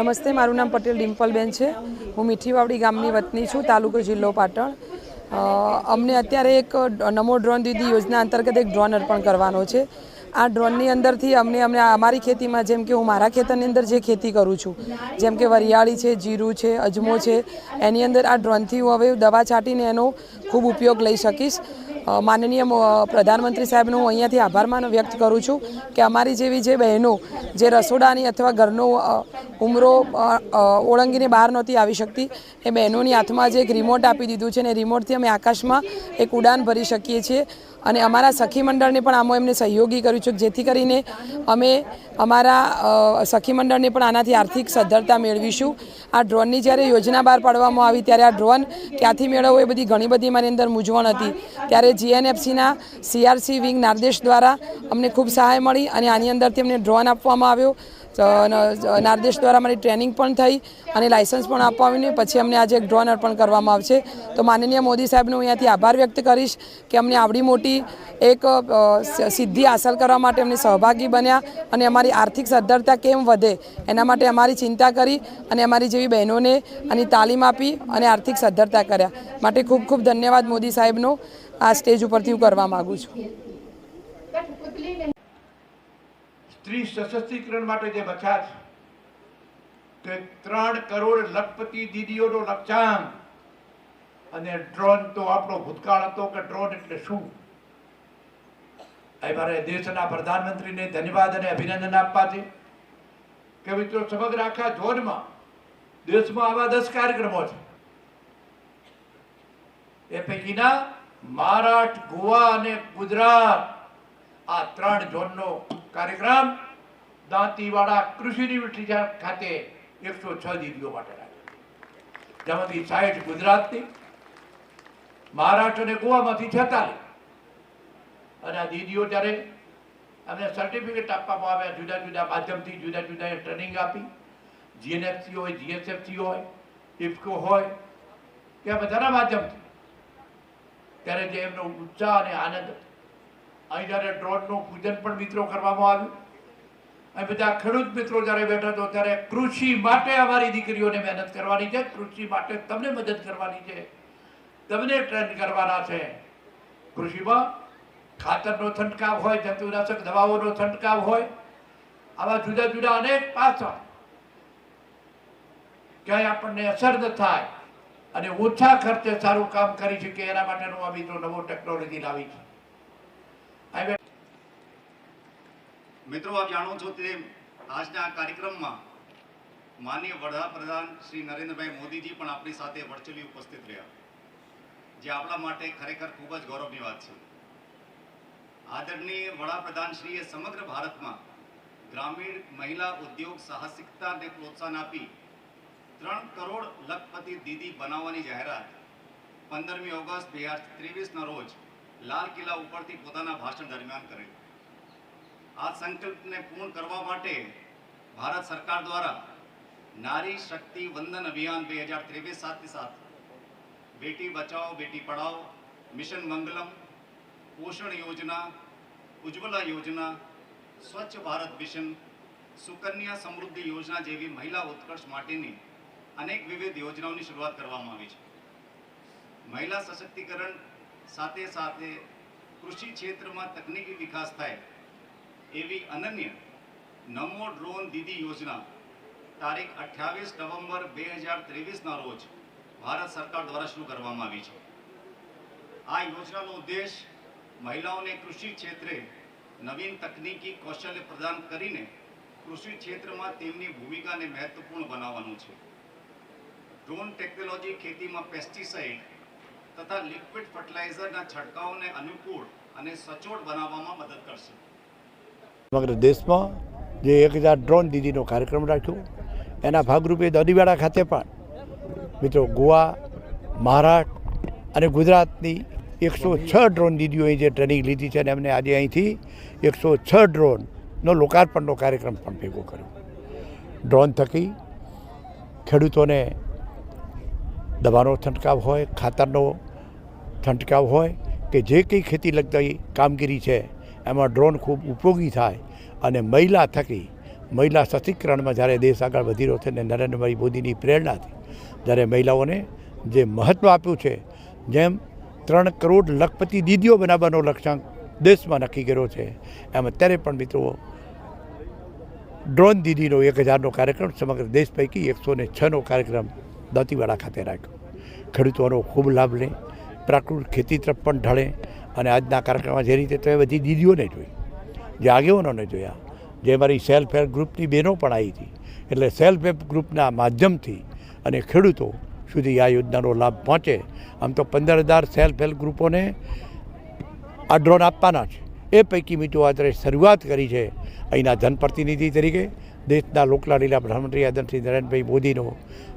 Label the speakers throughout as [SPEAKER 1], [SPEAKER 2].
[SPEAKER 1] નમસ્તે, મારું નામ પટેલ ડિમ્પલબેન છે। હું મીઠીવાવડી ગામની વતની છું, તાલુકો જિલ્લો પાટણ। અમને અત્યારે એક નમો ડ્રોન દીદી યોજના અંતર્ગત એક ડ્રોન અર્પણ કરવાનો છે। આ ડ્રોનની અંદરથી અમને અમારી ખેતીમાં, જેમ કે હું મારા ખેતરની અંદર જે ખેતી કરું છું, જેમ કે વરિયાળી છે, જીરું છે, અજમો છે, એની અંદર આ ડ્રોનથી હું હવે દવા છાંટીને એનો ખૂબ ઉપયોગ લઈ શકીશ। માનનીય પ્રધાનમંત્રી સાહેબનો હું અહીંયાથી આભાર વ્યક્ત કરું છું કે અમારી જેવી જે બહેનો જે રસોડાની અથવા ઘરનો ઉમરો ઓળંગીને બહાર નહોતી આવી શકતી, એ બહેનોની હાથમાં જે એક રિમોટ આપી દીધું છે, ને રિમોટથી અમે આકાશમાં એક ઉડાન ભરી શકીએ છીએ। અને અમારા સખી મંડળને પણ આમાં એમને સહયોગી કર્યું છે, જેથી કરીને અમે અમારા સખી મંડળને પણ આનાથી આર્થિક સદ્ધરતા મેળવીશું। આ ડ્રોનની જ્યારે યોજના બહાર પાડવામાં આવી ત્યારે આ ડ્રોન ક્યાંથી મેળવવો એ બધી ઘણી બધી મારી અંદર મૂંઝવણ હતી। ત્યારે GNFCના CRC વિંગ નારદેશ દ્વારા અમને ખૂબ સહાય મળી અને આની અંદરથી અમને ડ્રોન આપવામાં આવ્યો। નારદેશ દ્વારા મારી ટ્રેનિંગ પણ થઈ અને લાયસન્સ પણ આપવામાં પછી અમને આજે એક ડ્રોન અર્પણ કરવામાં આવશે। તો માનનીય મોદી સાહેબનો અહીંયાથી આભાર વ્યક્ત કરીશ કે અમને આવડી મોટી એક સિદ્ધિ હાંસલ કરવા માટે અમને સહભાગી બન્યા અને અમારી આર્થિક સદ્ધરતા કેમ વધે એના માટે અમારી ચિંતા કરી અને અમારી જેવી બહેનોને આની તાલીમ આપી અને આર્થિક સદ્ધરતા કર્યા માટે ખૂબ ખૂબ ધન્યવાદ મોદી સાહેબનો આ સ્ટેજ ઉપરથી હું કરવા માગું છું।
[SPEAKER 2] સ્ત્રી સશક્તિકરણ માટે જે બચ્યા છે તે 3 કરોડ લખપતિ દીદીઓનો લક્ષ્યાંક, અને ડ્રોન તો આપણો ભૂતકાળ હતો કે ડ્રોન એટલે શું। મારે દેશના પ્રધાનમંત્રીને ધન્યવાદ અને અભિનંદન આપવા છે કે મિત્રો સમગ્ર આખા ઝોનમાં દેશમાં આવા 10 કાર્યક્રમો છે, એ પૈકીના મહારાષ્ટ્ર, ગોવા અને ગુજરાત આ 3 ઝોનનો કાર્યક્રમ દાંતીવાડા કૃષિ યુનિવર્સિટી ખાતે 106 દીદીઓ માટે રાખ્યો, જેમાંથી 60 ગુજરાતની, મહારાષ્ટ્ર અને ગોવામાંથી 46। અને આ દીદીઓ જ્યારે અમને સર્ટિફિકેટ આપવામાં આવ્યા, જુદા જુદા માધ્યમથી જુદા જુદા ટ્રેનિંગ આપી, GNFC હોય, GSFC હોય, ઇફકો હોય, ત્યાં બધાના માધ્યમથી, ત્યારે જે એમનો ઉત્સાહ અને આનંદ, અહીં જ્યારે ડ્રોનનું પૂજન પણ મિત્રો કરવામાં આવ્યું, અહીં બધા ખેડૂત મિત્રો જ્યારે બેઠા હતો ત્યારે કૃષિ માટે અમારી દીકરીઓને મહેનત કરવાની છે, કૃષિ માટે તમને મદદ કરવાની છે, તમને ટ્રેન કરવાના છે। કૃષિમાં ખાતરનો છંટકાવ હોય, જંતુનાશક દવાઓનો છંટકાવ હોય, આવા જુદા જુદા અનેક પાસા ક્યાંય આપણને અસર ન થાય અને ઓછા ખર્ચે સારું કામ કરી શકે એના માટેનો આ મિત્રો નવો ટેકનોલોજી લાવી છે।
[SPEAKER 3] મિત્રો, આપ જાણો છો તેમ આજના કાર્યક્રમમાં માનનીય વડાપ્રધાન શ્રી નરેન્દ્રભાઈ મોદીજી પણ આપણી સાથે વર્ચ્યુઅલી ઉપસ્થિત રહ્યા, જે આપણા માટે ખરેખર ખૂબ જ ગૌરવની વાત છે। આદરણીય વડાપ્રધાનશ્રીએ સમગ્ર ભારતમાં ગ્રામીણ મહિલા ઉદ્યોગ સાહસિકતાને પ્રોત્સાહન આપી 3 કરોડ લખપતિ દીદી બનાવવાની જાહેરાત 15મી ઓગસ્ટ 2023ના રોજ લાલ કિલ્લા ઉપરથી પોતાના ભાષણ દરમિયાન કરેલ। આ સંકલ્પને પૂર્ણ કરવા માટે ભારત સરકાર દ્વારા નારી શક્તિ વંદન અભિયાન 2023 સાથે સાથે બેટી બચાઓ બેટી પઢાઓ, મિશન મંગલમ, પોષણ યોજના, ઉજ્જવલા યોજના, સ્વચ્છ ભારત મિશન, સુકન્યા સમૃદ્ધિ યોજના જેવી મહિલા ઉત્કર્ષ માટેની અનેક વિવિધ યોજનાઓની શરૂઆત કરવામાં આવી છે। મહિલા સશક્તિકરણ સાથે સાથે કૃષિ ક્ષેત્રમાં તકનીકી વિકાસ થાય એવી અનન્ય નમો ડ્રોન દીદી યોજના તારીખ 28 નવેમ્બર 2023ના રોજ ભારત સરકાર દ્વારા શરૂ કરવામાં આવી છે। આ યોજનાનો ઉદ્દેશ મહિલાઓને કૃષિ ક્ષેત્રે નવીન તકનીકી કૌશલ્ય પ્રદાન કરીને કૃષિ ક્ષેત્રમાં તેમની ભૂમિકાને મહત્વપૂર્ણ બનાવવાનું છે। ડ્રોન ટેકનોલોજી ખેતીમાં પેસ્ટિસાઇડ તથા લિક્વિડ ફર્ટિલાઇઝરના છંટકાવને અનુકૂળ અને સચોટ બનાવવામાં મદદ કરશે।
[SPEAKER 4] સમગ્ર દેશમાં જે 1000 ડ્રોન દીદીનો કાર્યક્રમ રાખ્યો, એના ભાગરૂપે દાંતીવાડા ખાતે પણ મિત્રો ગોવા, મહારાષ્ટ્ર અને ગુજરાતની 106 ડ્રોન દીદીઓએ જે ટ્રેનિંગ લીધી છે અને એમને આજે અહીંથી 106 ડ્રોનનો લોકાર્પણનો કાર્યક્રમ પણ ભેગો કર્યો। ડ્રોન થકી ખેડૂતોને દવાનો છંટકાવ હોય, ખાતરનો છંટકાવ હોય કે જે કંઈ ખેતી લગતી કામગીરી છે એમાં ડ્રોન ખૂબ ઉપયોગી થાય અને મહિલા થકી મહિલા સશક્તિકરણમાં જ્યારે દેશ આગળ વધી રહ્યો છે અને નરેન્દ્રભાઈ મોદીની પ્રેરણાથી જ્યારે મહિલાઓને જે મહત્ત્વ આપ્યું છે, જેમ 3 કરોડ લખપતિ દીદીઓ બનાવવાનો લક્ષ્યાંક દેશમાં નક્કી કર્યો છે, એમ અત્યારે પણ મિત્રો ડ્રોન દીદીનો 1000નો કાર્યક્રમ સમગ્ર દેશ પૈકી 106નો કાર્યક્રમ દાંતીવાડા ખાતે રાખ્યો. ખેડૂતોનો ખૂબ લાભ લે, પ્રાકૃતિક ખેતી તરફ પણ ઢળે અને આજના કાર્યક્રમમાં જે રીતે તમે બધી દીદીઓને જોઈ, જે આગેવાનોને જોયા, જે મારી સેલ્ફ હેલ્પ ગ્રુપની બહેનો પણ આવી હતી, એટલે સેલ્ફ હેલ્પ ગ્રુપના માધ્યમથી અને ખેડૂતો સુધી આ યોજનાનો લાભ પહોંચે. આમ તો 15,000 સેલ્ફ હેલ્પ ગ્રુપોને આ ડ્રોન આપવાના છે. એ પૈકી મિત્રો આજે શરૂઆત કરી છે. અહીંના જનપ્રતિનિધિ તરીકે દેશના લોકલાડીલા પ્રધાનમંત્રી આદરણીય નરેન્દ્રભાઈ મોદીનો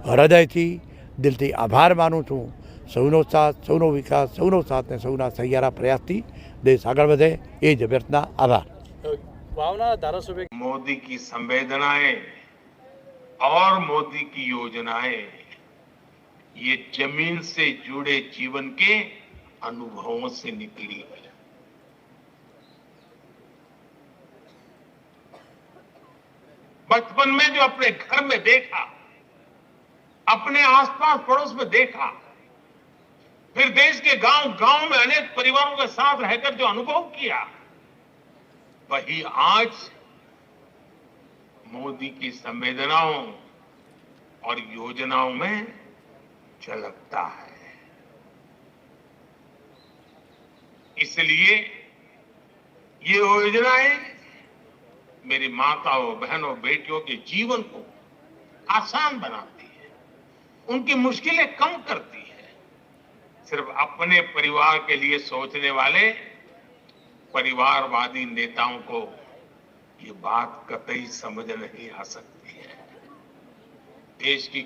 [SPEAKER 4] હૃદયથી દિલથી આભાર માનું છું. સૌનો સાથ, સૌનો વિકાસ, સૌનો સાથ અને સૌના સહિયારા પ્રયાસથી દેશ આગળ વધે, એ જ અભ્યર્થના. આભાર.
[SPEAKER 5] मोदी की संवेदनाएं और मोदी की योजनाएं ये जमीन से जुड़े जीवन के अनुभवों से निकली है. बचपन में जो अपने घर में देखा, अपने आसपास पड़ोस में देखा, फिर देश के गांव-गांव में अनेक परिवारों के साथ रहकर जो अनुभव किया, वही आज मोदी की संवेदनाओं और योजनाओं में झलकता है. इसलिए ये योजनाएं मेरी माताओं, बहनों, बेटियों के जीवन को आसान बनाती है, उनकी मुश्किलें कम करती है. सिर्फ अपने परिवार के लिए सोचने वाले परिवारवादी नेताओं को ये बात कतई समझ नहीं आ सकती है. देश की